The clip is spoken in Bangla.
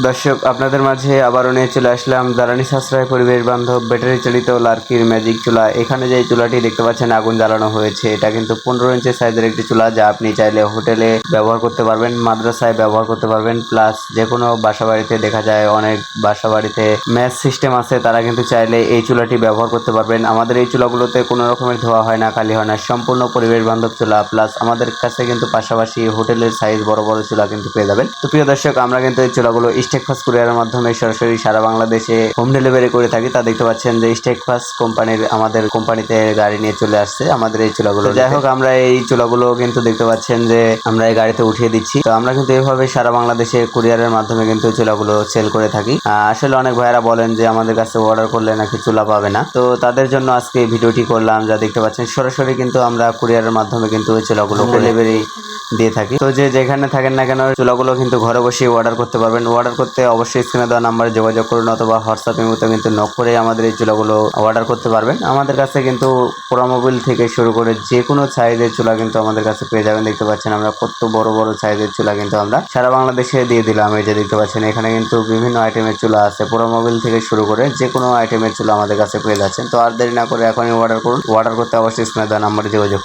দর্শক, আপনাদের মাঝে আবারও নিয়ে চলে আসলাম জ্বালানি সাশ্রয় পরিবেশ বান্ধব ব্যাটারি চালিত লার্কির ম্যাজিক চুলা। এখানে যে চুলাটি দেখতে পাচ্ছেন আগুন জ্বালানো হয়েছে, এটা কিন্তু 15 ইঞ্চি সাইজের একটি চুলা, যা আপনি চাইলে হোটেলে ব্যবহার করতে পারবেন, মাদ্রাসায় ব্যবহার করতে পারবেন, প্লাস যে কোনো বাসা বাড়িতে দেখা যায় অনেক বাসা বাড়িতে ম্যাচ সিস্টেম আছে, তারা কিন্তু চাইলে এই চুলাটি ব্যবহার করতে পারবেন। আমাদের এই চুলাগুলোতে কোনো রকমের ধোয়া হয় না, কালি হয় না, সম্পূর্ণ পরিবেশ বান্ধব চুলা। প্লাস আমাদের কাছে কিন্তু পাশাপাশি হোটেলের সাইজ বড় বড় চুলা কিন্তু পেয়ে যাবেন। তো প্রিয় দর্শক, আমরা কিন্তু এই চুলাগুলো স্টেকফাস্ট কুরিয়ারের মাধ্যমে সরাসরি সারা বাংলাদেশে হোম ডেলিভারি করে থাকি। তা দেখতে পাচ্ছেন যে স্টেকফাস্ট কোম্পানির আমাদের কোম্পানিতে গাড়ি নিয়ে চলে আসছে আমাদের এই চুলাগুলো। যাই হোক, আমরা এই চুলাগুলো কিন্তু দেখতে পাচ্ছেন যে আমরা এই গাড়িতে উঠিয়ে দিচ্ছি। তো আমরা কিন্তু এইভাবে সারা বাংলাদেশে কুরিয়ারের মাধ্যমে কিন্তু চুলাগুলো সেল করে থাকি। আসলে অনেক ভাইয়েরা বলেন যে আমাদের কাছে অর্ডার করলে নাকি চুলা পাবে না, তো তাদের জন্য আজকে এই ভিডিওটি করলাম। যা দেখতে পাচ্ছেন সরাসরি কিন্তু আমরা কুরিয়ারের মাধ্যমে কিন্তু ওই চুলাগুলো ডেলিভারি দিয়ে থাকি। তো যে যেখানে থাকেন না কেন, চুলাগুলো কিন্তু ঘরে বসে অর্ডার করতে পারবেন। অর্ডার করতে অবশ্যই স্ক্রিনে দেওয়া নাম্বারে যোগাযোগ করুন, অথবা হোয়াটসঅ্যাপের মতো কিন্তু নক করে আমাদের এই চুলাগুলো অর্ডার করতে পারবেন। আমাদের কাছে কিন্তু পুরা মোবিল থেকে শুরু করে যে কোনো সাইজের চুলা কিন্তু আমাদের কাছে পেয়ে যাবেন। দেখতে পাচ্ছেন আমরা কত বড় বড় সাইজের চুলা কিন্তু আমরা সারা বাংলাদেশে দিয়ে দিলাম। এই যে দেখতে পাচ্ছেন এখানে কিন্তু বিভিন্ন আইটেমের চুলা আছে, পুরা মোবিল থেকে শুরু করে যে কোনো আইটেমের চুলা আমাদের কাছে পেয়ে যাচ্ছেন। তো আর দেরি না করে এখনই অর্ডার করুন। অর্ডার করতে অবশ্যই স্ক্রিনে দেওয়া নাম্বারে যোগাযোগ